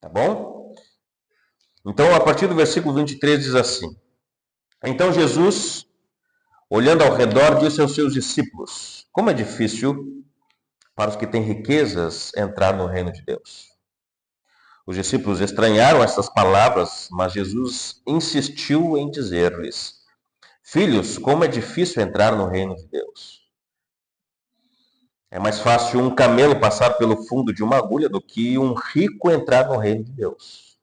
Tá bom? Então, a partir do versículo 23 diz assim: Então Jesus, olhando ao redor, disse aos seus discípulos: Como é difícil para os que têm riquezas entrar no reino de Deus. Os discípulos estranharam essas palavras, mas Jesus insistiu em dizer-lhes: Filhos, como é difícil entrar no reino de Deus. É mais fácil um camelo passar pelo fundo de uma agulha do que um rico entrar no reino de Deus.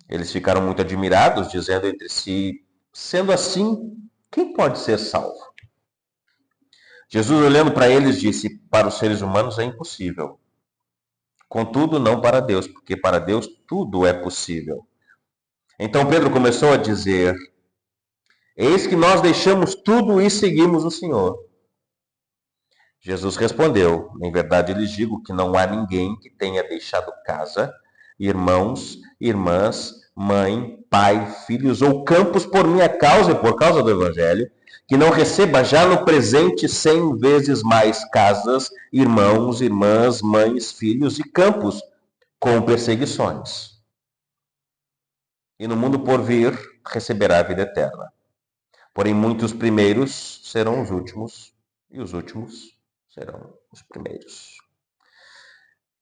Eles ficaram muito admirados, dizendo entre si: Sendo assim, quem pode ser salvo? Jesus, olhando para eles, disse: Para os seres humanos é impossível. Contudo, não para Deus, porque para Deus tudo é possível. Então Pedro começou a dizer: Eis que nós deixamos tudo e seguimos o Senhor. Jesus respondeu: Em verdade lhes digo que não há ninguém que tenha deixado casa, irmãos, irmãs, mãe, pai, filhos ou campos por minha causa e por causa do Evangelho, que não receba já no presente 100 vezes mais casas, irmãos, irmãs, mães, filhos e campos, com perseguições. E no mundo por vir receberá a vida eterna. Porém, muitos primeiros serão os últimos, e os últimos serão os primeiros.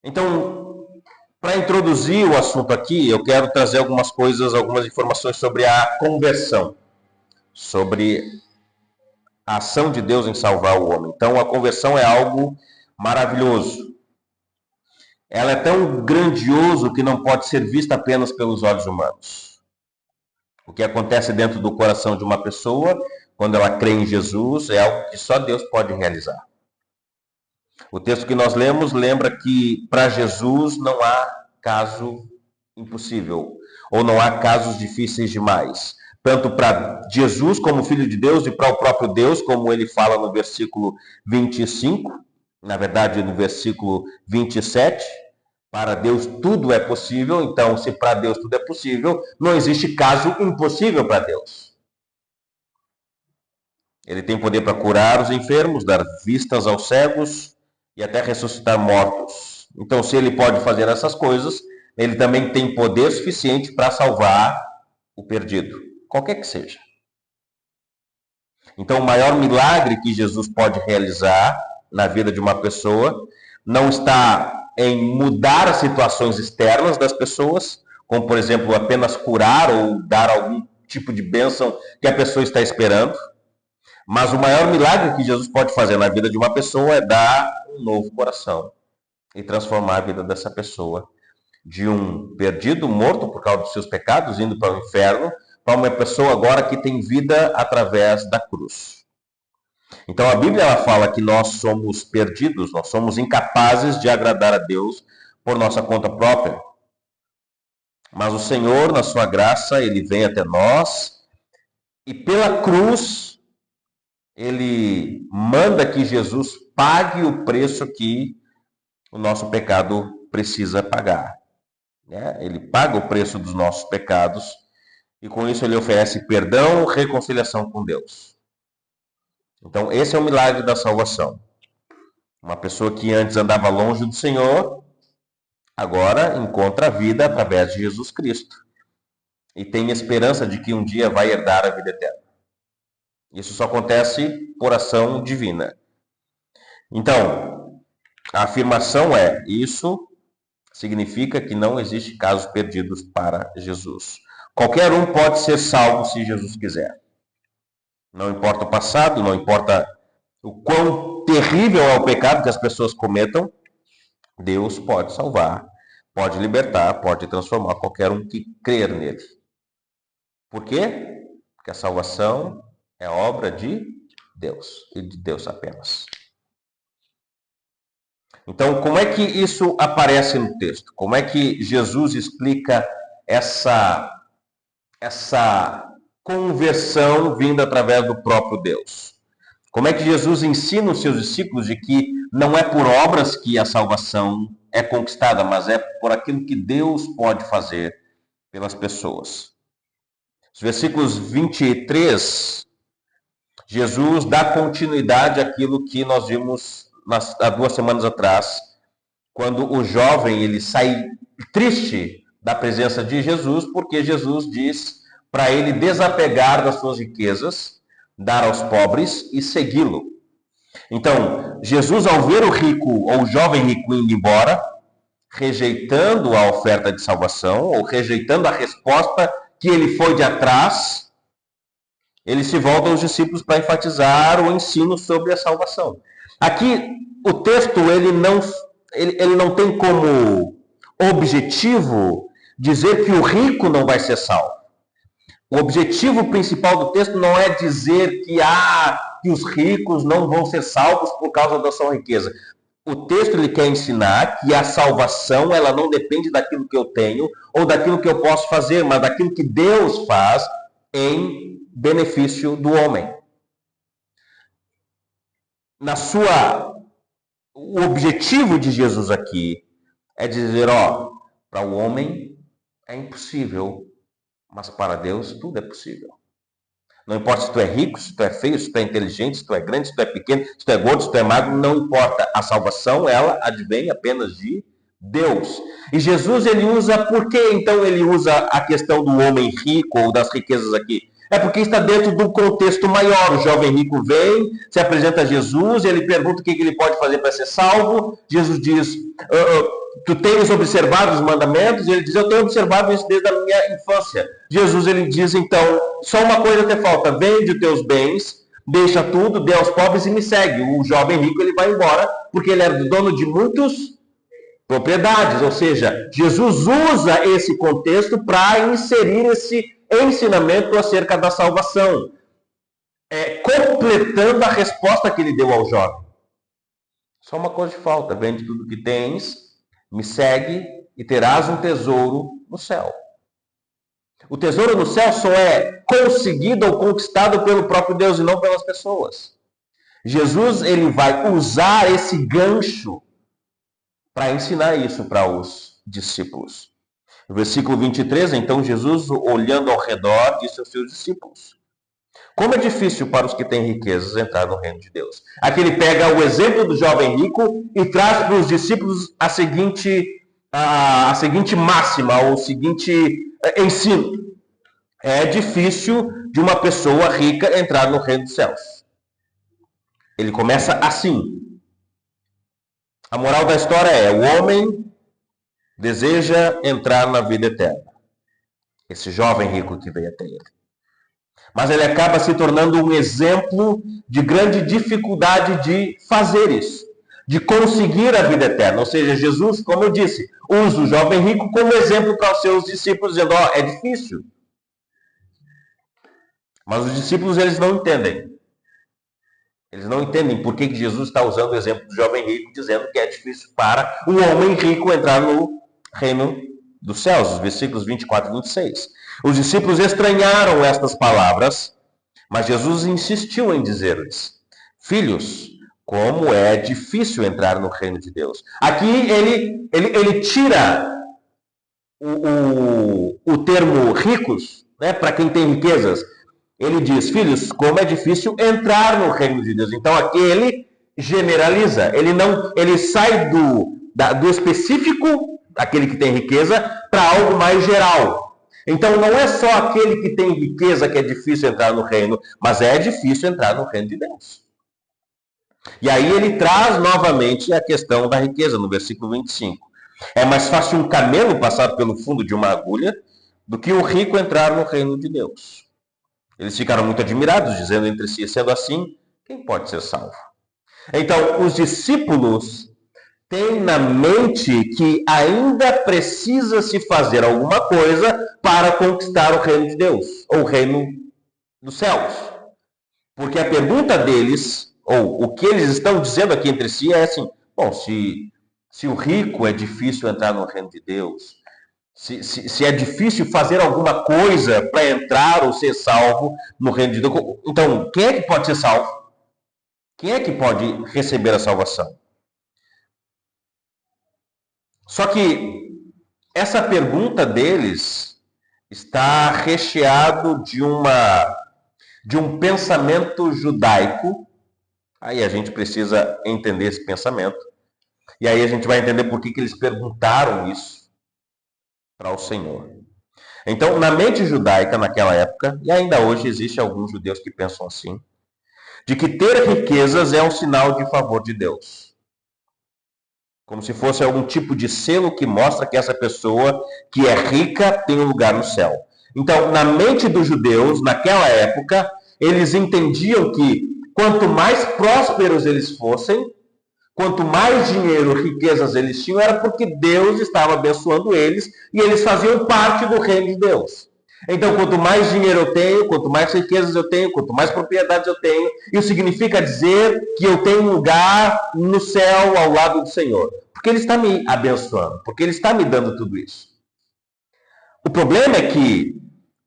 Então, para introduzir o assunto aqui, eu quero trazer algumas coisas, algumas informações sobre a conversão, sobre a ação de Deus em salvar o homem. Então, a conversão é algo maravilhoso. Ela é tão grandioso que não pode ser vista apenas pelos olhos humanos. O que acontece dentro do coração de uma pessoa, quando ela crê em Jesus, é algo que só Deus pode realizar. O texto que nós lemos lembra que para Jesus não há caso impossível, ou não há casos difíceis demais. Tanto para Jesus como Filho de Deus e para o próprio Deus, como ele fala no versículo 25, na verdade no versículo 27, para Deus tudo é possível, então se para Deus tudo é possível, não existe caso impossível para Deus. Ele tem poder para curar os enfermos, dar vistas aos cegos e até ressuscitar mortos. Então, se ele pode fazer essas coisas, ele também tem poder suficiente para salvar o perdido, qualquer que seja. Então, o maior milagre que Jesus pode realizar na vida de uma pessoa não está em mudar as situações externas das pessoas, como, por exemplo, apenas curar ou dar algum tipo de bênção que a pessoa está esperando. Mas o maior milagre que Jesus pode fazer na vida de uma pessoa é dar um novo coração e transformar a vida dessa pessoa de um perdido, morto por causa dos seus pecados, indo para o inferno, para uma pessoa agora que tem vida através da cruz. Então a Bíblia ela fala que nós somos perdidos, nós somos incapazes de agradar a Deus por nossa conta própria. Mas o Senhor, na sua graça, ele vem até nós e pela cruz ele manda que Jesus pague o preço que o nosso pecado precisa pagar. Ele paga o preço dos nossos pecados e com isso ele oferece perdão, reconciliação com Deus. Então esse é o milagre da salvação. Uma pessoa que antes andava longe do Senhor, agora encontra a vida através de Jesus Cristo e tem esperança de que um dia vai herdar a vida eterna. Isso só acontece por ação divina. Então, a afirmação é: isso significa que não existe casos perdidos para Jesus. Qualquer um pode ser salvo se Jesus quiser. Não importa o passado, não importa o quão terrível é o pecado que as pessoas cometam, Deus pode salvar, pode libertar, pode transformar qualquer um que crer nele. Por quê? Porque a salvação é obra de Deus e de Deus apenas. Então, como é que isso aparece no texto? Como é que Jesus explica essa conversão vinda através do próprio Deus? Como é que Jesus ensina os seus discípulos de que não é por obras que a salvação é conquistada, mas é por aquilo que Deus pode fazer pelas pessoas? Os versículos 23, Jesus dá continuidade àquilo que nós vimos há 2 semanas atrás, quando o jovem ele sai triste da presença de Jesus, porque Jesus diz para ele desapegar das suas riquezas, dar aos pobres e segui-lo. Então, Jesus, ao ver o rico ou o jovem rico indo embora, rejeitando a oferta de salvação, ou rejeitando a resposta que ele foi de atrás, ele se volta aos discípulos para enfatizar o ensino sobre a salvação. Aqui, o texto ele não tem como objetivo dizer que o rico não vai ser salvo. O objetivo principal do texto não é dizer que os ricos não vão ser salvos por causa da sua riqueza. O texto ele quer ensinar que a salvação ela não depende daquilo que eu tenho ou daquilo que eu posso fazer, mas daquilo que Deus faz em benefício do homem. O objetivo de Jesus aqui é dizer, para o homem é impossível, mas para Deus tudo é possível. Não importa se tu é rico, se tu é feio, se tu é inteligente, se tu é grande, se tu é pequeno, se tu é gordo, se tu é magro, não importa. A salvação, ela advém apenas de Deus. E Jesus, ele usa, por que então ele usa a questão do homem rico ou das riquezas aqui? É porque está dentro do contexto maior. O jovem rico vem, se apresenta a Jesus, ele pergunta o que ele pode fazer para ser salvo. Jesus diz, tu tens observado os mandamentos? E ele diz, eu tenho observado isso desde a minha infância. Jesus, ele diz, então, só uma coisa te falta, vende os teus bens, deixa tudo, dê aos pobres e me segue. O jovem rico, ele vai embora, porque ele era dono de muitos propriedades. Ou seja, Jesus usa esse contexto para inserir esse ensinamento acerca da salvação, completando a resposta que ele deu ao jovem. Só uma coisa te falta, vende tudo que tens, me segue e terás um tesouro no céu. O tesouro no céu só é conseguido ou conquistado pelo próprio Deus e não pelas pessoas. Jesus ele vai usar esse gancho para ensinar isso para os discípulos. No versículo 23, então Jesus, olhando ao redor, disse aos seus discípulos, como é difícil para os que têm riquezas entrar no reino de Deus. Aqui ele pega o exemplo do jovem rico e traz para os discípulos a seguinte máxima, ou o seguinte ensino. É difícil de uma pessoa rica entrar no reino dos céus. Ele começa assim. A moral da história é, o homem deseja entrar na vida eterna. Esse jovem rico que veio até ele. Mas ele acaba se tornando um exemplo de grande dificuldade de fazer isso, de conseguir a vida eterna. Ou seja, Jesus, como eu disse, usa o jovem rico como exemplo para os seus discípulos, dizendo, é difícil. Mas os discípulos, eles não entendem. Eles não entendem por que Jesus está usando o exemplo do jovem rico, dizendo que é difícil para o homem rico entrar no reino dos céus, os versículos 24 e 26. Os discípulos estranharam estas palavras, mas Jesus insistiu em dizer-lhes, filhos, como é difícil entrar no reino de Deus. Aqui ele tira o termo ricos, né, para quem tem riquezas. Ele diz, filhos, como é difícil entrar no reino de Deus. Então aqui ele generaliza, ele sai do específico, aquele que tem riqueza, para algo mais geral. Então não é só aquele que tem riqueza que é difícil entrar no reino, mas é difícil entrar no reino de Deus. E aí ele traz novamente a questão da riqueza, no versículo 25. É mais fácil um camelo passar pelo fundo de uma agulha do que o rico entrar no reino de Deus. Eles ficaram muito admirados, dizendo entre si, sendo assim, quem pode ser salvo? Então, os discípulos têm na mente que ainda precisa se fazer alguma coisa para conquistar o reino de Deus, ou o reino dos céus. Porque a pergunta deles, ou o que eles estão dizendo aqui entre si é assim, bom, se o rico é difícil entrar no reino de Deus, se é difícil fazer alguma coisa para entrar ou ser salvo no reino de Deus, então quem é que pode ser salvo? Quem é que pode receber a salvação? Só que essa pergunta deles está recheado de um pensamento judaico. Aí a gente precisa entender esse pensamento. E aí a gente vai entender por que eles perguntaram isso. para o Senhor. Então, na mente judaica naquela época, e ainda hoje existe alguns judeus que pensam assim, de que ter riquezas é um sinal de favor de Deus. Como se fosse algum tipo de selo que mostra que essa pessoa que é rica tem um lugar no céu. Então, na mente dos judeus, naquela época, eles entendiam que quanto mais prósperos eles fossem, quanto mais dinheiro, riquezas eles tinham, era porque Deus estava abençoando eles e eles faziam parte do reino de Deus. Então, quanto mais dinheiro eu tenho, quanto mais riquezas eu tenho, quanto mais propriedades eu tenho, isso significa dizer que eu tenho um lugar no céu ao lado do Senhor. Porque Ele está me abençoando, porque Ele está me dando tudo isso. O problema é que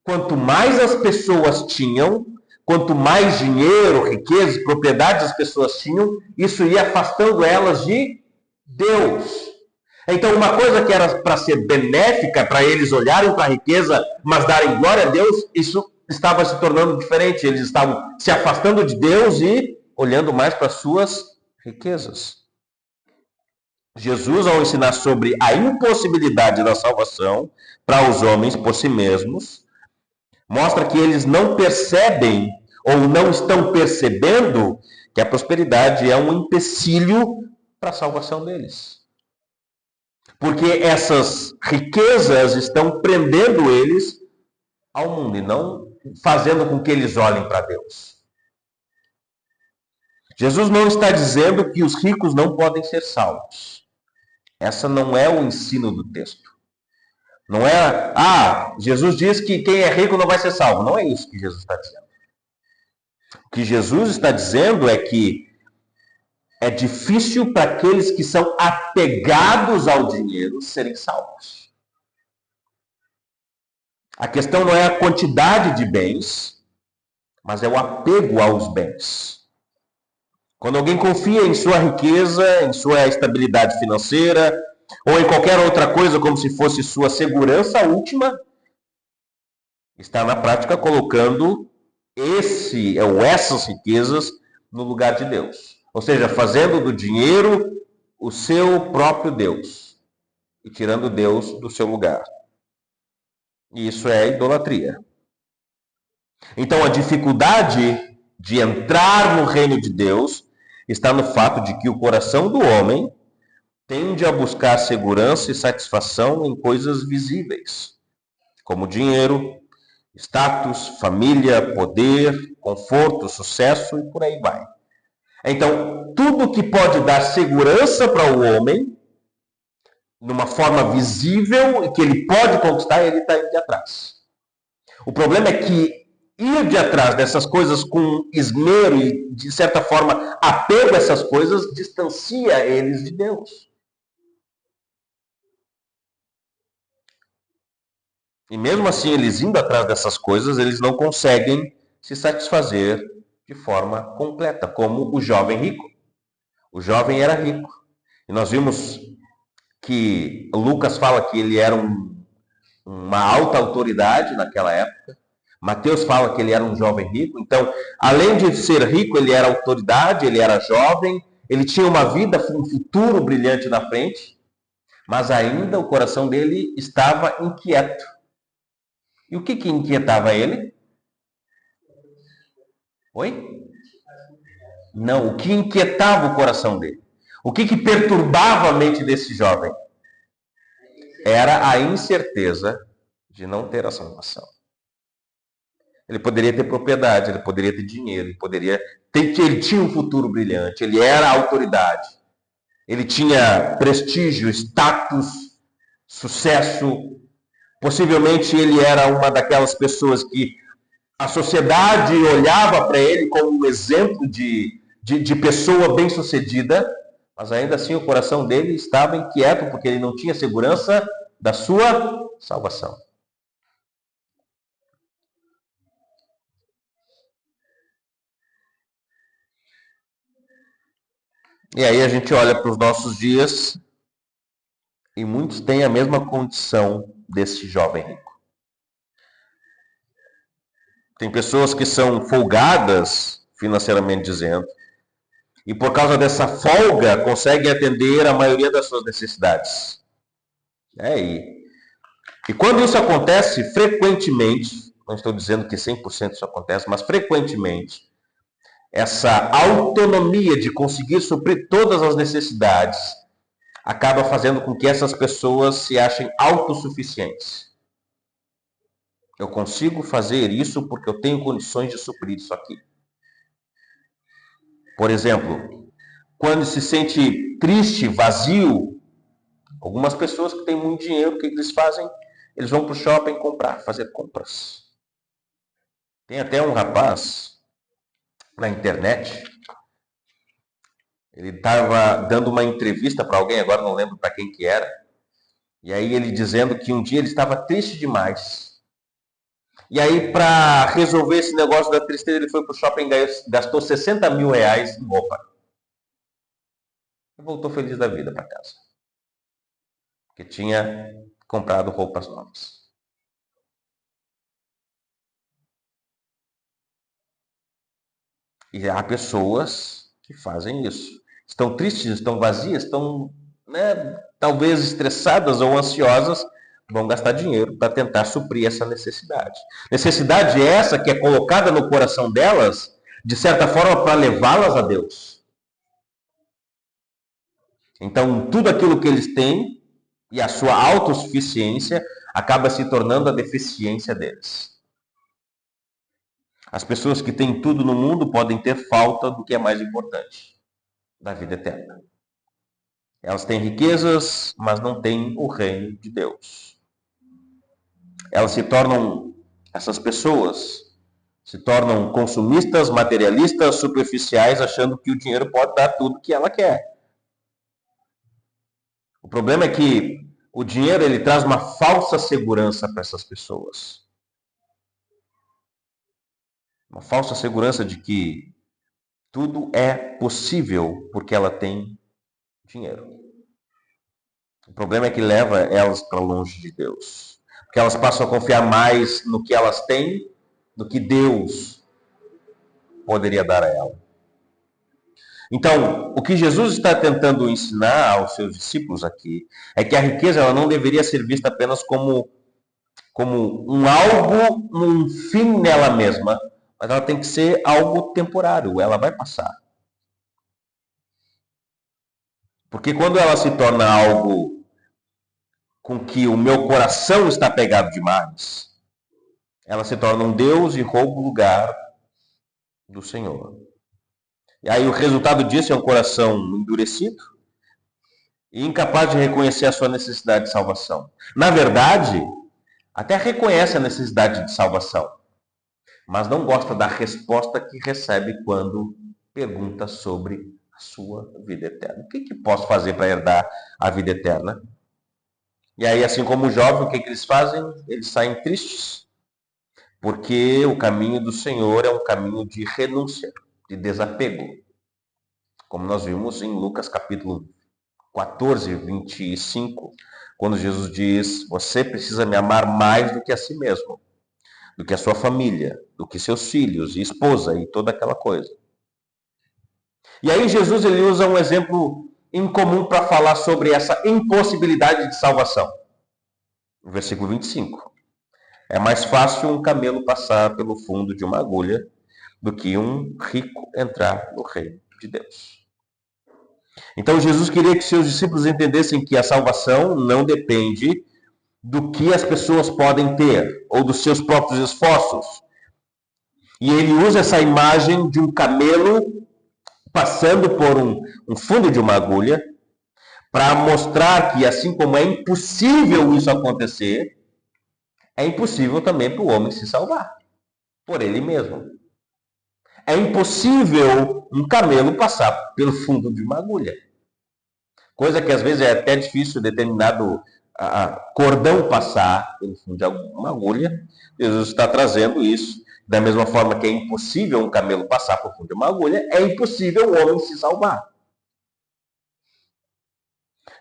quanto mais as pessoas tinham, quanto mais dinheiro, riquezas, propriedades as pessoas tinham, isso ia afastando elas de Deus. Então, uma coisa que era para ser benéfica, para eles olharem para a riqueza, mas darem glória a Deus, isso estava se tornando diferente. Eles estavam se afastando de Deus e olhando mais para suas riquezas. Jesus, ao ensinar sobre a impossibilidade da salvação para os homens por si mesmos, mostra que eles não percebem ou não estão percebendo que a prosperidade é um empecilho para a salvação deles. Porque essas riquezas estão prendendo eles ao mundo e não fazendo com que eles olhem para Deus. Jesus não está dizendo que os ricos não podem ser salvos. Essa não é o ensino do texto. Não é, Jesus diz que quem é rico não vai ser salvo. Não é isso que Jesus está dizendo. O que Jesus está dizendo é que é difícil para aqueles que são apegados ao dinheiro serem salvos. A questão não é a quantidade de bens, mas é o apego aos bens. Quando alguém confia em sua riqueza, em sua estabilidade financeira, ou em qualquer outra coisa como se fosse sua segurança última, está na prática colocando essas riquezas no lugar de Deus. Ou seja, fazendo do dinheiro o seu próprio Deus e tirando Deus do seu lugar. E isso é idolatria. Então, a dificuldade de entrar no reino de Deus está no fato de que o coração do homem tende a buscar segurança e satisfação em coisas visíveis, como dinheiro, status, família, poder, conforto, sucesso e por aí vai. Então, tudo que pode dar segurança para o homem, numa forma visível e que ele pode conquistar, ele está indo de atrás. O problema é que ir de atrás dessas coisas com esmero e, de certa forma, apego a essas coisas, distancia eles de Deus. E mesmo assim, eles indo atrás dessas coisas, eles não conseguem se satisfazer de forma completa, como o jovem rico. O jovem era rico. E nós vimos que Lucas fala que ele era uma alta autoridade naquela época. Mateus fala que ele era um jovem rico. Então, além de ser rico, ele era autoridade, ele era jovem, ele tinha uma vida, um futuro brilhante na frente, mas ainda o coração dele estava inquieto. E o que inquietava ele? Oi? Não, o que inquietava o coração dele? O que perturbava a mente desse jovem? Era a incerteza de não ter a salvação. Ele poderia ter propriedade, ele poderia ter dinheiro, ele tinha um futuro brilhante, ele era autoridade, ele tinha prestígio, status, sucesso. Possivelmente ele era uma daquelas pessoas que a sociedade olhava para ele como um exemplo de pessoa bem-sucedida, mas ainda assim o coração dele estava inquieto porque ele não tinha segurança da sua salvação. E aí a gente olha para os nossos dias e muitos têm a mesma condição desse jovem rico. Tem pessoas que são folgadas, financeiramente dizendo, e por causa dessa folga conseguem atender a maioria das suas necessidades. E E quando isso acontece frequentemente, não estou dizendo que 100% isso acontece, mas frequentemente, essa autonomia de conseguir suprir todas as necessidades acaba fazendo com que essas pessoas se achem autossuficientes. Eu consigo fazer isso porque eu tenho condições de suprir isso aqui. Por exemplo, quando se sente triste, vazio, algumas pessoas que têm muito dinheiro, o que eles fazem? Eles vão para o shopping comprar, fazer compras. Tem até um rapaz na internet, ele estava dando uma entrevista para alguém, agora não lembro para quem que era, e aí ele dizendo que um dia ele estava triste demais. E aí, para resolver esse negócio da tristeza, ele foi para o shopping e gastou 60 mil reais em roupa. E voltou feliz da vida para casa. Porque tinha comprado roupas novas. E há pessoas que fazem isso. Estão tristes, estão vazias, estão, talvez estressadas ou ansiosas, vão gastar dinheiro para tentar suprir essa necessidade. Necessidade essa que é colocada no coração delas, de certa forma, para levá-las a Deus. Então, tudo aquilo que eles têm e a sua autossuficiência acaba se tornando a deficiência deles. As pessoas que têm tudo no mundo podem ter falta do que é mais importante, da vida eterna. Elas têm riquezas, mas não têm o reino de Deus. Essas pessoas se tornam consumistas, materialistas, superficiais, achando que o dinheiro pode dar tudo que ela quer. O problema é que o dinheiro ele traz uma falsa segurança para essas pessoas. Uma falsa segurança de que tudo é possível porque ela tem dinheiro. O problema é que leva elas para longe de Deus. Porque elas passam a confiar mais no que elas têm do que Deus poderia dar a ela. Então, o que Jesus está tentando ensinar aos seus discípulos aqui é que a riqueza ela não deveria ser vista apenas como um algo, um fim nela mesma, mas ela tem que ser algo temporário, ela vai passar. Porque quando ela se torna algo com que o meu coração está pegado demais, ela se torna um Deus e rouba o lugar do Senhor. E aí o resultado disso é um coração endurecido e incapaz de reconhecer a sua necessidade de salvação. Na verdade, até reconhece a necessidade de salvação, mas não gosta da resposta que recebe quando pergunta sobre a sua vida eterna. O que posso fazer para herdar a vida eterna? E aí, assim como o jovem, o que eles fazem? Eles saem tristes, porque o caminho do Senhor é um caminho de renúncia, de desapego. Como nós vimos em Lucas capítulo 14, 25, quando Jesus diz: você precisa me amar mais do que a si mesmo, do que a sua família, do que seus filhos e esposa e toda aquela coisa. E aí Jesus ele usa um exemplo incomum para falar sobre essa impossibilidade de salvação. No versículo 25. É mais fácil um camelo passar pelo fundo de uma agulha do que um rico entrar no reino de Deus. Então Jesus queria que seus discípulos entendessem que a salvação não depende do que as pessoas podem ter ou dos seus próprios esforços. E ele usa essa imagem de um camelo passando por um fundo de uma agulha para mostrar que, assim como é impossível isso acontecer, é impossível também para o homem se salvar por ele mesmo. É impossível um camelo passar pelo fundo de uma agulha. Coisa que às vezes é até difícil determinado cordão passar pelo fundo de uma agulha. Jesus está trazendo isso. Da mesma forma que é impossível um camelo passar pelo fundo de uma agulha, é impossível o homem se salvar.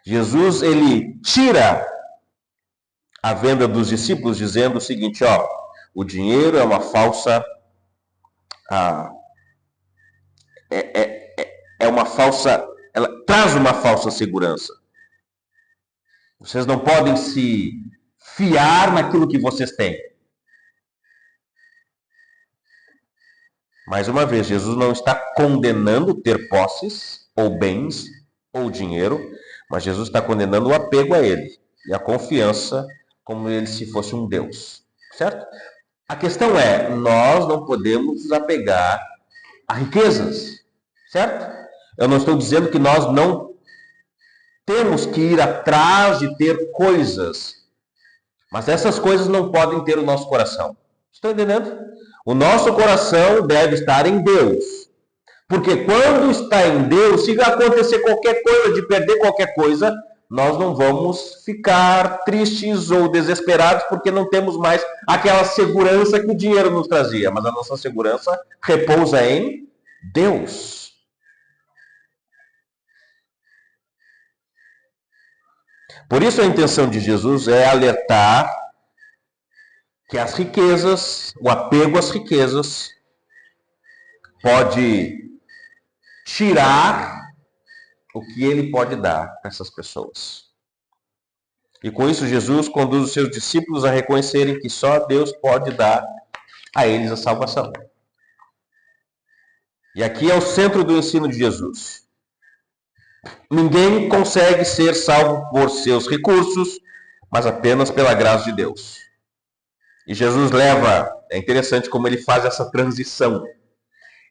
Jesus, ele tira a venda dos discípulos dizendo o seguinte, o dinheiro é uma falsa... ela traz uma falsa segurança. Vocês não podem se fiar naquilo que vocês têm. Mais uma vez, Jesus não está condenando ter posses, ou bens, ou dinheiro, mas Jesus está condenando o apego a ele e a confiança como ele se fosse um Deus, certo? A questão é, nós não podemos nos apegar a riquezas, certo? Eu não estou dizendo que nós não temos que ir atrás de ter coisas, mas essas coisas não podem ter o nosso coração. Estão entendendo? O nosso coração deve estar em Deus. Porque quando está em Deus, se acontecer qualquer coisa, de perder qualquer coisa, nós não vamos ficar tristes ou desesperados porque não temos mais aquela segurança que o dinheiro nos trazia. Mas a nossa segurança repousa em Deus. Por isso a intenção de Jesus é alertar que as riquezas, o apego às riquezas, pode tirar o que ele pode dar para essas pessoas. E com isso Jesus conduz os seus discípulos a reconhecerem que só Deus pode dar a eles a salvação. E aqui é o centro do ensino de Jesus. Ninguém consegue ser salvo por seus recursos, mas apenas pela graça de Deus. E Jesus é interessante como ele faz essa transição.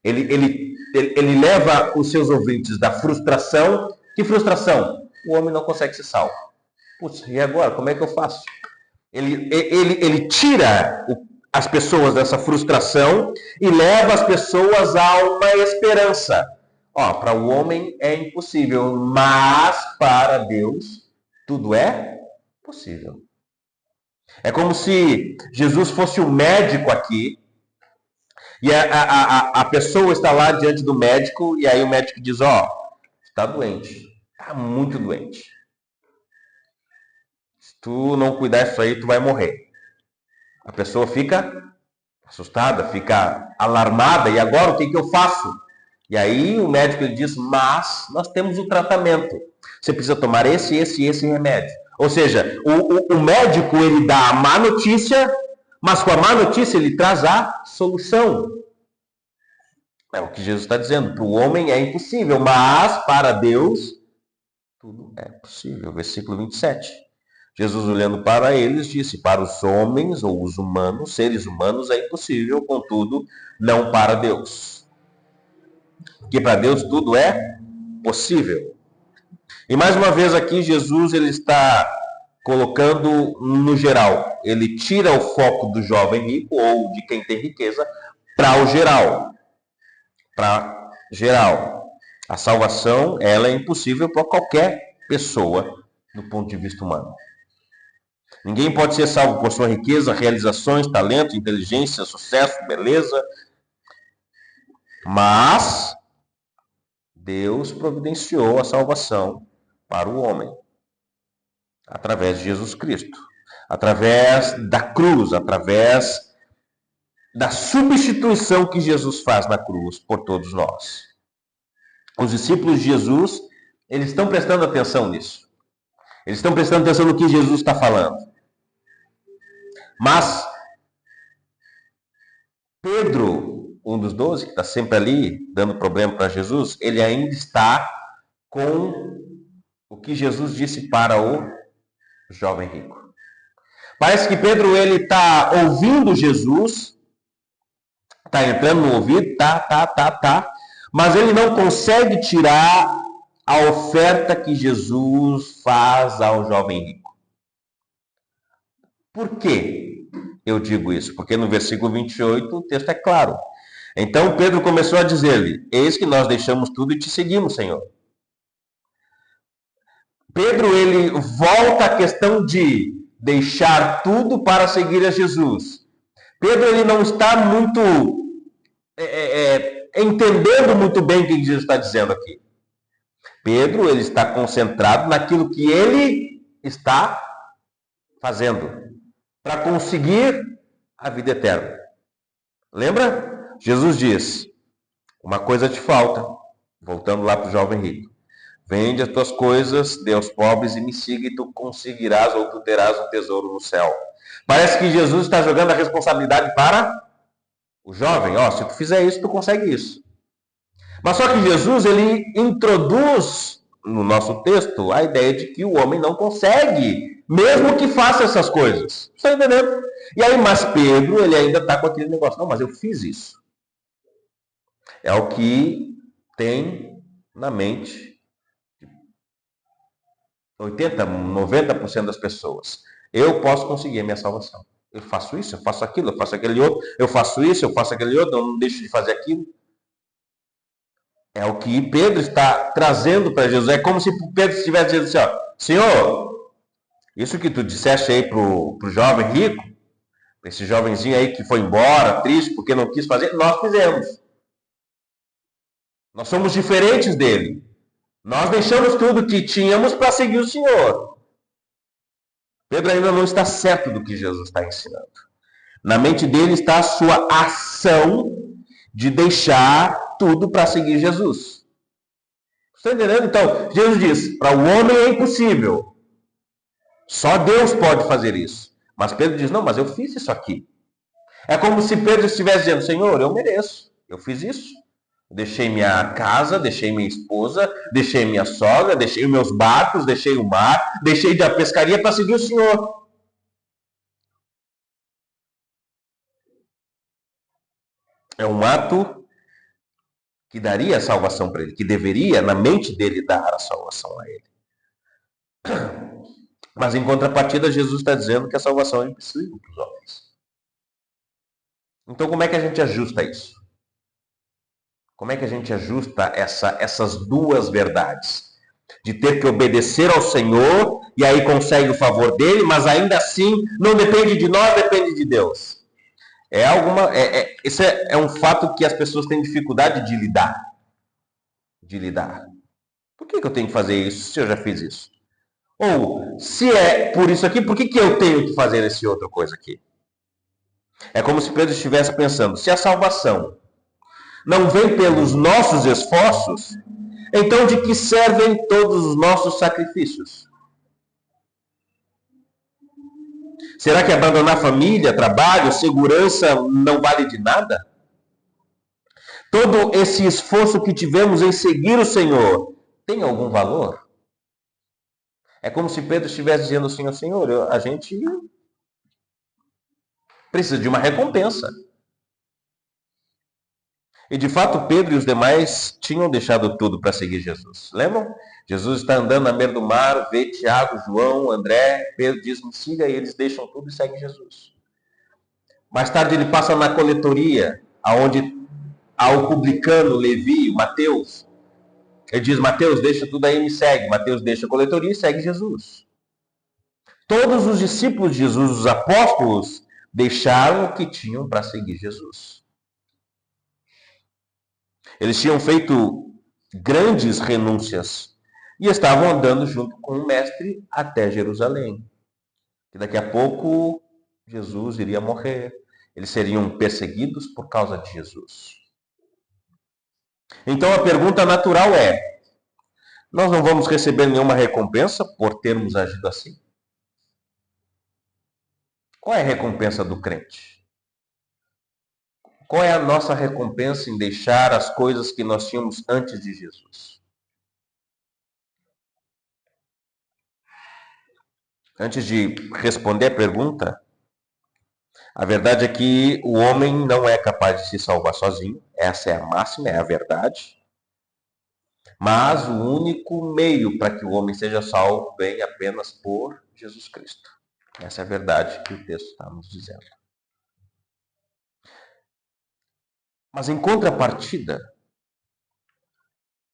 Ele leva os seus ouvintes da frustração. Que frustração? O homem não consegue ser salvo. Putz, e agora? Como é que eu faço? Ele tira as pessoas dessa frustração e leva as pessoas a uma esperança. Para o homem é impossível, mas para Deus tudo é possível. É como se Jesus fosse o médico aqui, e a pessoa está lá diante do médico, e aí o médico diz, está doente, está muito doente. Se tu não cuidar disso aí, tu vai morrer. A pessoa fica assustada, fica alarmada, e agora o que eu faço? E aí o médico ele diz, mas nós temos o tratamento. Você precisa tomar esse remédio. Ou seja, o médico ele dá a má notícia, mas com a má notícia ele traz a solução. É o que Jesus está dizendo. Para o homem é impossível, mas para Deus tudo é possível. Versículo 27. Jesus, olhando para eles, disse, para os homens ou os humanos, seres humanos, é impossível, contudo, não para Deus. Porque para Deus tudo é possível. E mais uma vez aqui, Jesus ele está colocando no geral. Ele tira o foco do jovem rico ou de quem tem riqueza para o geral. Para geral. A salvação ela é impossível para qualquer pessoa do ponto de vista humano. Ninguém pode ser salvo por sua riqueza, realizações, talento, inteligência, sucesso, beleza. Mas Deus providenciou a salvação para o homem através de Jesus Cristo, através da cruz, através da substituição que Jesus faz na cruz por todos nós. Os discípulos de Jesus, eles estão prestando atenção nisso. Eles estão prestando atenção no que Jesus está falando. Mas Pedro, um dos 12, que está sempre ali dando problema para Jesus, ele ainda está com o que Jesus disse para o jovem rico. Parece que Pedro ele está ouvindo Jesus, está entrando no ouvido, mas ele não consegue tirar a oferta que Jesus faz ao jovem rico. Por quê eu digo isso? Porque no versículo 28 o texto é claro. Então Pedro começou a dizer-lhe, eis que nós deixamos tudo e te seguimos, Senhor. Pedro ele volta à questão de deixar tudo para seguir a Jesus. Pedro ele não está muito entendendo muito bem o que Jesus está dizendo aqui. Pedro ele está concentrado naquilo que ele está fazendo para conseguir a vida eterna. Lembra? Jesus diz, uma coisa te falta, voltando lá para o jovem rico. Vende as tuas coisas, dê aos pobres e me siga e tu conseguirás ou tu terás um tesouro no céu. Parece que Jesus está jogando a responsabilidade para o jovem. Ó, se tu fizer isso, tu consegue isso. Mas só que Jesus, ele introduz no nosso texto a ideia de que o homem não consegue, mesmo que faça essas coisas. Está entendendo? E aí, mas Pedro, ele ainda está com aquele negócio. Não, mas eu fiz isso. É o que tem na mente 80, 90% das pessoas. Eu posso conseguir a minha salvação. Eu faço isso, eu faço aquilo, eu faço aquele outro, eu faço isso, eu faço aquele outro, eu não deixo de fazer aquilo. É o que Pedro está trazendo para Jesus. É como se Pedro estivesse dizendo assim, ó, Senhor, isso que tu disseste aí pro jovem rico, esse jovenzinho aí que foi embora, triste, porque não quis fazer, nós fizemos. Nós somos diferentes dele. Nós deixamos tudo que tínhamos para seguir o Senhor. Pedro ainda não está certo do que Jesus está ensinando. Na mente dele está a sua ação de deixar tudo para seguir Jesus. Está entendendo? Então, Jesus diz, para o homem é impossível. Só Deus pode fazer isso. Mas Pedro diz, não, mas eu fiz isso aqui. É como se Pedro estivesse dizendo, Senhor, eu mereço. Eu fiz isso. Deixei minha casa, deixei minha esposa, deixei minha sogra, deixei meus barcos, deixei o mar, deixei da pescaria para seguir o Senhor. É um ato que daria a salvação para ele, que deveria, na mente dele, dar a salvação a ele. Mas em contrapartida, Jesus está dizendo que a salvação é impossível para os homens. Então, como é que a gente ajusta isso? Como é que a gente ajusta essas duas verdades? De ter que obedecer ao Senhor, e aí consegue o favor dele, mas ainda assim não depende de nós, depende de Deus. Esse é um fato que as pessoas têm dificuldade de lidar. Por que eu tenho que fazer isso se eu já fiz isso? Ou, se é por isso aqui, por que eu tenho que fazer essa outra coisa aqui? É como se Pedro estivesse pensando, se a salvação não vem pelos nossos esforços, então de que servem todos os nossos sacrifícios? Será que abandonar família, trabalho, segurança não vale de nada? Todo esse esforço que tivemos em seguir o Senhor tem algum valor? É como se Pedro estivesse dizendo assim ao Senhor, a gente precisa de uma recompensa. E de fato, Pedro e os demais tinham deixado tudo para seguir Jesus. Lembram? Jesus está andando na beira do mar, vê Tiago, João, André, Pedro diz, me siga, e eles deixam tudo e seguem Jesus. Mais tarde ele passa na coletoria, aonde há o publicano, Levi, Mateus. Ele diz, Mateus, deixa tudo aí e me segue. Mateus deixa a coletoria e segue Jesus. Todos os discípulos de Jesus, os apóstolos, deixaram o que tinham para seguir Jesus. Eles tinham feito grandes renúncias e estavam andando junto com o mestre até Jerusalém. E daqui a pouco Jesus iria morrer. Eles seriam perseguidos por causa de Jesus. Então a pergunta natural é: nós não vamos receber nenhuma recompensa por termos agido assim? Qual é a recompensa do crente? Qual é a nossa recompensa em deixar as coisas que nós tínhamos antes de Jesus? Antes de responder a pergunta, a verdade é que o homem não é capaz de se salvar sozinho. Essa é a máxima, é a verdade. Mas o único meio para que o homem seja salvo vem apenas por Jesus Cristo. Essa é a verdade que o texto está nos dizendo. Mas em contrapartida,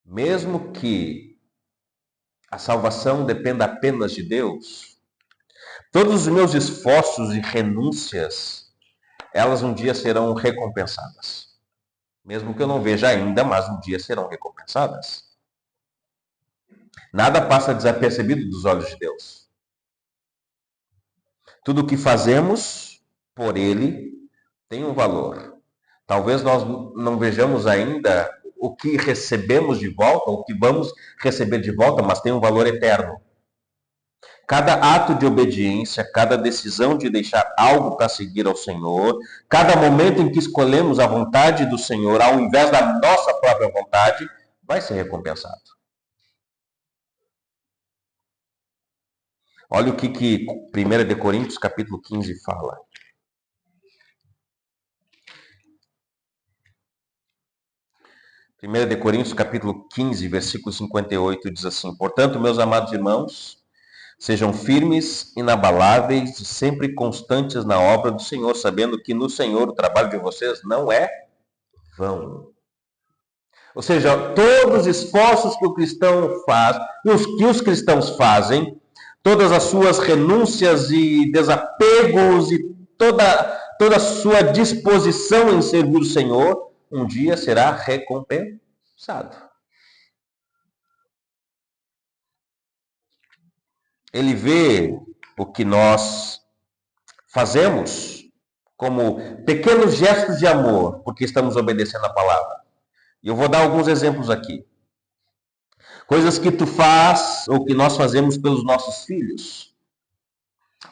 mesmo que a salvação dependa apenas de Deus, todos os meus esforços e renúncias, elas um dia serão recompensadas. Mesmo que eu não veja ainda, mas um dia serão recompensadas. Nada passa desapercebido dos olhos de Deus. Tudo o que fazemos por Ele tem um valor. Talvez nós não vejamos ainda o que recebemos de volta, o que vamos receber de volta, mas tem um valor eterno. Cada ato de obediência, cada decisão de deixar algo para seguir ao Senhor, cada momento em que escolhemos a vontade do Senhor ao invés da nossa própria vontade, vai ser recompensado. Olha o que 1 de Coríntios capítulo 15 fala. Primeira de Coríntios capítulo 15, versículo 58 diz assim: Portanto, meus amados irmãos, sejam firmes, inabaláveis e sempre constantes na obra do Senhor, sabendo que no Senhor o trabalho de vocês não é vão. Ou seja, todos os esforços que o cristão faz, que os cristãos fazem, todas as suas renúncias e desapegos e toda a sua disposição em servir o Senhor, um dia será recompensado. Ele vê o que nós fazemos como pequenos gestos de amor, porque estamos obedecendo a palavra. E eu vou dar alguns exemplos aqui. Coisas que tu faz ou que nós fazemos pelos nossos filhos,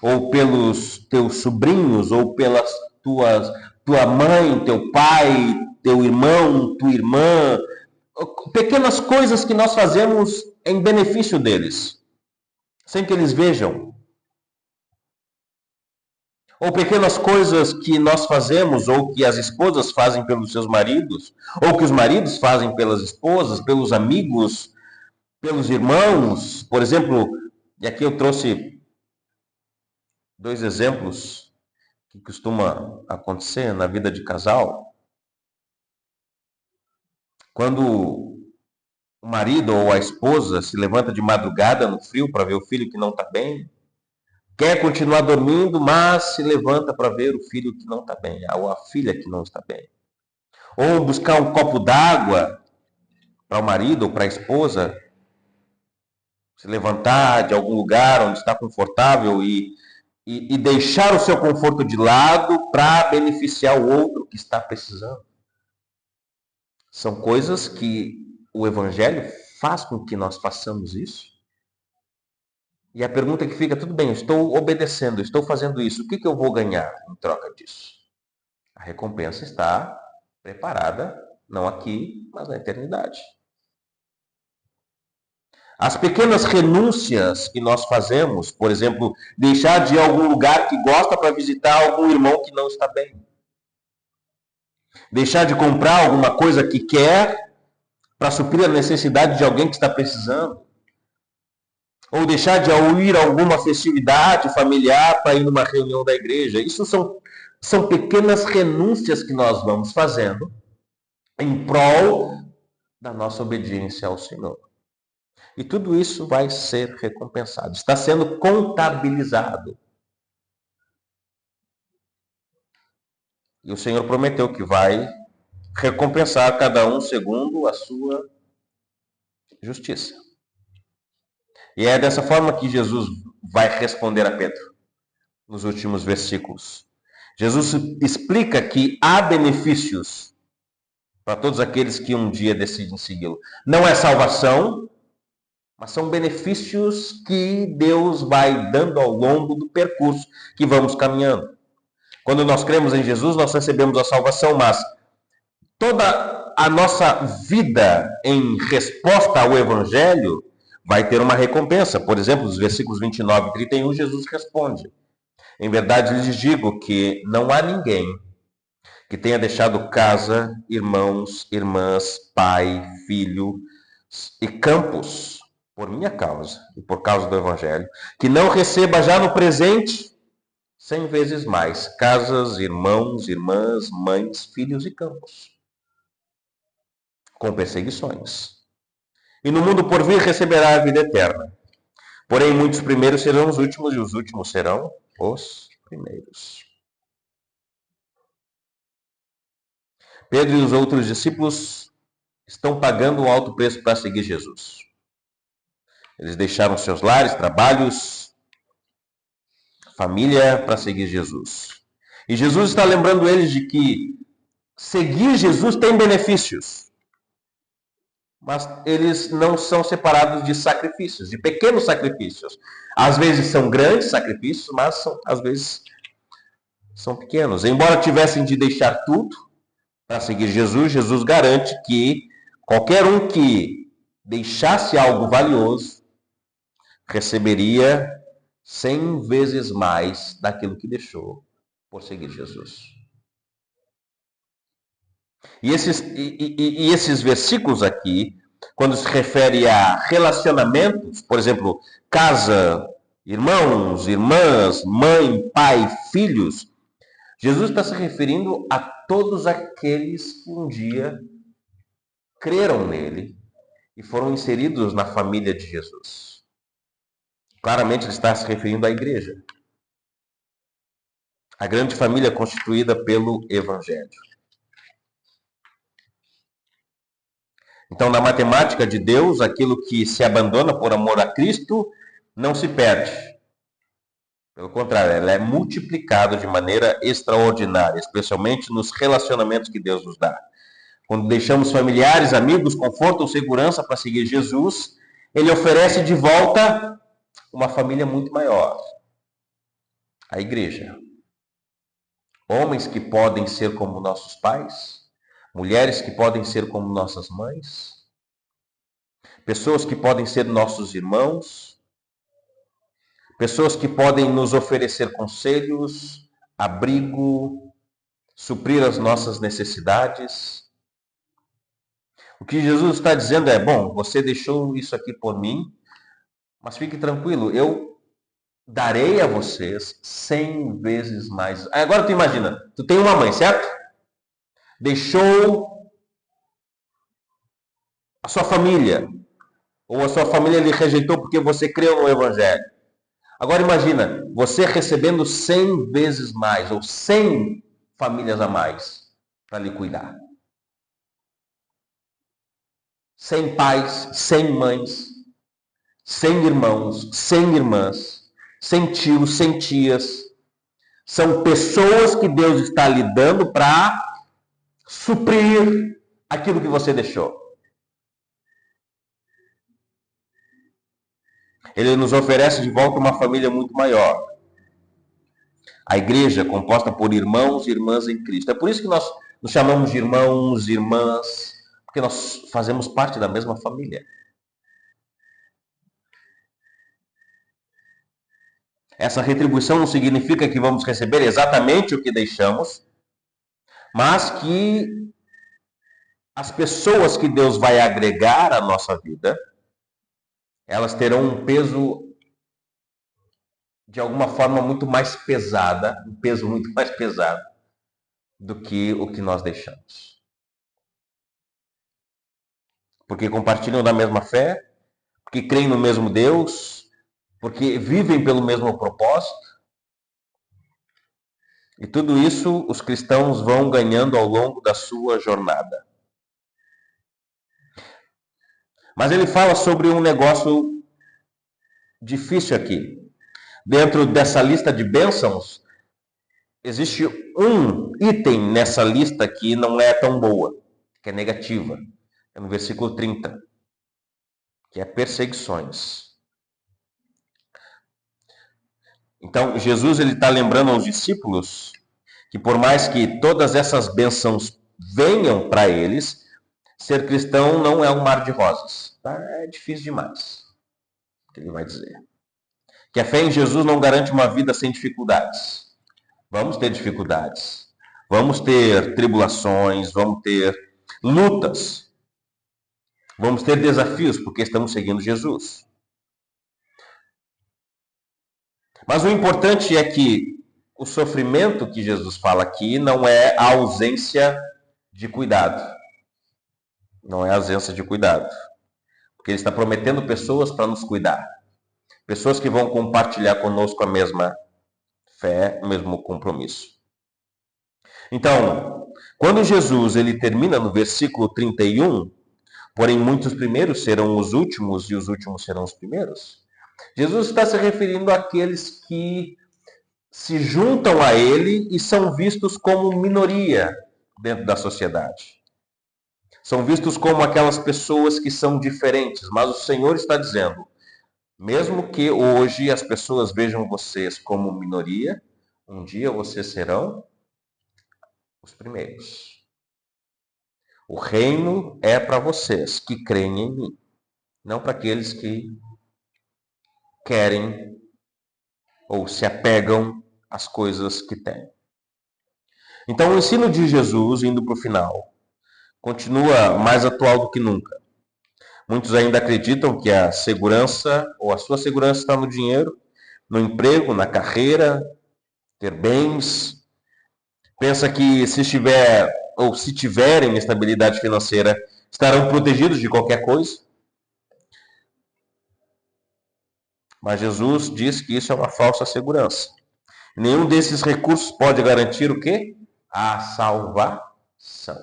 ou pelos teus sobrinhos, ou pelas tua mãe, teu pai, teu irmão, tua irmã. Pequenas coisas que nós fazemos em benefício deles, sem que eles vejam. Ou pequenas coisas que nós fazemos, ou que as esposas fazem pelos seus maridos, ou que os maridos fazem pelas esposas, pelos amigos, pelos irmãos. Por exemplo, e aqui eu trouxe 2 exemplos que costuma acontecer na vida de casal. Quando o marido ou a esposa se levanta de madrugada no frio para ver o filho que não está bem, quer continuar dormindo, mas se levanta para ver o filho que não está bem, ou a filha que não está bem. Ou buscar um copo d'água para o marido ou para a esposa, se levantar de algum lugar onde está confortável e deixar o seu conforto de lado para beneficiar o outro que está precisando. São coisas que o Evangelho faz com que nós façamos isso. E a pergunta que fica, tudo bem, eu estou obedecendo, estou fazendo isso, o que eu vou ganhar em troca disso? A recompensa está preparada, não aqui, mas na eternidade. As pequenas renúncias que nós fazemos, por exemplo, deixar de ir a algum lugar que gosta para visitar algum irmão que não está bem. Deixar de comprar alguma coisa que quer para suprir a necessidade de alguém que está precisando. Ou deixar de ir a alguma festividade familiar para ir numa reunião da igreja. Isso são pequenas renúncias que nós vamos fazendo em prol da nossa obediência ao Senhor. E tudo isso vai ser recompensado. Está sendo contabilizado. E o Senhor prometeu que vai recompensar cada um segundo a sua justiça. E é dessa forma que Jesus vai responder a Pedro nos últimos versículos. Jesus explica que há benefícios para todos aqueles que um dia decidem segui-lo. Não é salvação, mas são benefícios que Deus vai dando ao longo do percurso que vamos caminhando. Quando nós cremos em Jesus, nós recebemos a salvação, mas toda a nossa vida em resposta ao Evangelho vai ter uma recompensa. Por exemplo, nos versículos 29 e 31, Jesus responde: Em verdade lhes digo que não há ninguém que tenha deixado casa, irmãos, irmãs, pai, filho e campos por minha causa e por causa do Evangelho, que não receba já no presente 100 vezes mais casas, irmãos, irmãs, mães, filhos e campos, com perseguições. E no mundo por vir receberá a vida eterna. Porém, muitos primeiros serão os últimos, e os últimos serão os primeiros. Pedro e os outros discípulos estão pagando um alto preço para seguir Jesus. Eles deixaram seus lares, trabalhos, família para seguir Jesus. E Jesus está lembrando eles de que seguir Jesus tem benefícios. mas eles não são separados de sacrifícios, de pequenos sacrifícios. Às vezes são grandes sacrifícios, mas às vezes são pequenos. Embora tivessem de deixar tudo para seguir Jesus, Jesus garante que qualquer um que deixasse algo valioso receberia 100 vezes mais daquilo que deixou por seguir Jesus. E esses versículos aqui, quando se refere a relacionamentos, por exemplo, casa, irmãos, irmãs, mãe, pai, filhos, Jesus está se referindo a todos aqueles que um dia creram nele e foram inseridos na família de Jesus. Claramente ele está se referindo à igreja. A grande família constituída pelo Evangelho. Então, na matemática de Deus, aquilo que se abandona por amor a Cristo não se perde. Pelo contrário, ela é multiplicada de maneira extraordinária, especialmente nos relacionamentos que Deus nos dá. Quando deixamos familiares, amigos, conforto ou segurança para seguir Jesus, ele oferece de volta uma família muito maior. A igreja. Homens que podem ser como nossos pais, mulheres que podem ser como nossas mães, pessoas que podem ser nossos irmãos, pessoas que podem nos oferecer conselhos, abrigo, suprir as nossas necessidades. O que Jesus está dizendo é, bom, você deixou isso aqui por mim, mas fique tranquilo, eu darei a vocês 100 vezes mais. Agora tu imagina, tu tem uma mãe, certo? Deixou a sua família, ou a sua família lhe rejeitou porque você creu no Evangelho. Agora imagina, você recebendo 100 vezes mais, ou 100 famílias a mais para lhe cuidar. 100 pais, 100 mães, 100 irmãos, 100 irmãs, 100 tios, 100 tias. São pessoas que Deus está lhe dando para suprir aquilo que você deixou. Ele nos oferece de volta uma família muito maior. A igreja, composta por irmãos e irmãs em Cristo. É por isso que nós nos chamamos de irmãos e irmãs, porque nós fazemos parte da mesma família. Essa retribuição não significa que vamos receber exatamente o que deixamos, mas que as pessoas que Deus vai agregar à nossa vida, elas terão um peso de alguma forma muito mais pesada, um peso muito mais pesado do que o que nós deixamos. Porque compartilham da mesma fé, porque creem no mesmo Deus, porque vivem pelo mesmo propósito. E tudo isso os cristãos vão ganhando ao longo da sua jornada. Mas ele fala sobre um negócio difícil aqui. Dentro dessa lista de bênçãos, existe um item nessa lista que não é tão boa, que é negativa. É no versículo 30, que é perseguições. Então, Jesus está lembrando aos discípulos que por mais que todas essas bênçãos venham para eles, ser cristão não é um mar de rosas. Tá? É difícil demais, o que ele vai dizer. Que a fé em Jesus não garante uma vida sem dificuldades. Vamos ter dificuldades. Vamos ter tribulações, vamos ter lutas. Vamos ter desafios, porque estamos seguindo Jesus. Mas o importante é que o sofrimento que Jesus fala aqui não é a ausência de cuidado. Não é a ausência de cuidado. Porque ele está prometendo pessoas para nos cuidar. Pessoas que vão compartilhar conosco a mesma fé, o mesmo compromisso. Então, quando Jesus ele termina no versículo 31, porém muitos primeiros serão os últimos e os últimos serão os primeiros, Jesus está se referindo àqueles que se juntam a ele e são vistos como minoria dentro da sociedade. São vistos como aquelas pessoas que são diferentes, mas o Senhor está dizendo, mesmo que hoje as pessoas vejam vocês como minoria, um dia vocês serão os primeiros. O reino é para vocês que creem em mim, não para aqueles que querem ou se apegam às coisas que têm. Então, o ensino de Jesus, indo para o final, continua mais atual do que nunca. Muitos ainda acreditam que a segurança, ou a sua segurança, está no dinheiro, no emprego, na carreira, ter bens. Pensa que se tiverem estabilidade financeira, estarão protegidos de qualquer coisa. Mas Jesus diz que isso é uma falsa segurança. Nenhum desses recursos pode garantir o quê? A salvação.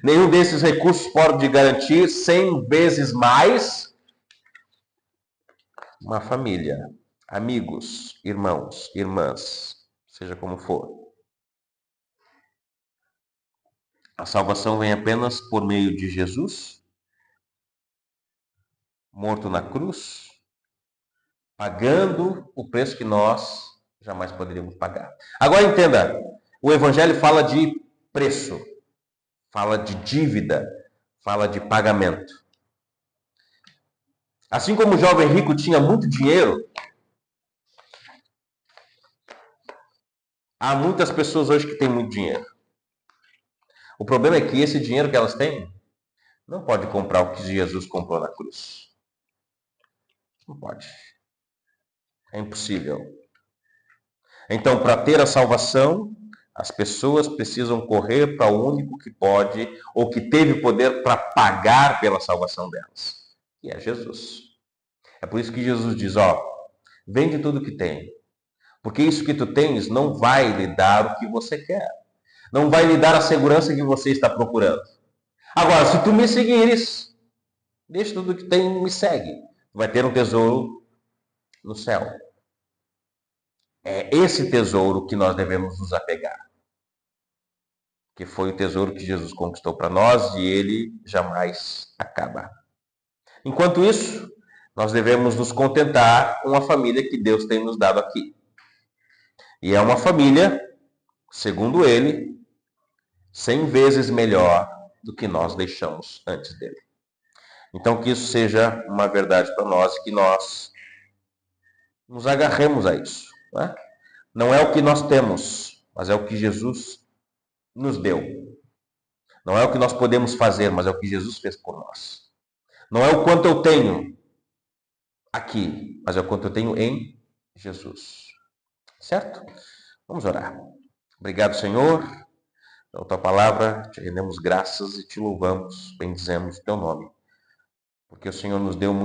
Nenhum desses recursos pode garantir 100 vezes mais uma família, amigos, irmãos, irmãs, seja como for. A salvação vem apenas por meio de Jesus, morto na cruz, pagando o preço que nós jamais poderíamos pagar. Agora entenda, o Evangelho fala de preço, fala de dívida, fala de pagamento. Assim como o jovem rico tinha muito dinheiro, há muitas pessoas hoje que têm muito dinheiro. O problema é que esse dinheiro que elas têm não pode comprar o que Jesus comprou na cruz. Não pode. É impossível. Então, para ter a salvação, as pessoas precisam correr para o único que pode ou que teve poder para pagar pela salvação delas, que é Jesus. É por isso que Jesus diz, vende tudo que tem, porque isso que tu tens não vai lhe dar o que você quer, não vai lhe dar a segurança que você está procurando. Agora, se tu me seguires, deixa tudo que tem e me segue, tu vai ter um tesouro no céu. É esse tesouro que nós devemos nos apegar, que foi o tesouro que Jesus conquistou para nós e ele jamais acaba. Enquanto isso, nós devemos nos contentar com a família que Deus tem nos dado aqui. E é uma família, segundo ele, 100 vezes melhor do que nós deixamos antes dele. Então, que isso seja uma verdade para nós e que nós nos agarremos a isso. Né? Não é o que nós temos, mas é o que Jesus nos deu. Não é o que nós podemos fazer, mas é o que Jesus fez por nós. Não é o quanto eu tenho aqui, mas é o quanto eu tenho em Jesus. Certo? Vamos orar. Obrigado, Senhor, pela tua palavra. Te rendemos graças e te louvamos, bendizemos o teu nome. Porque o Senhor nos deu muito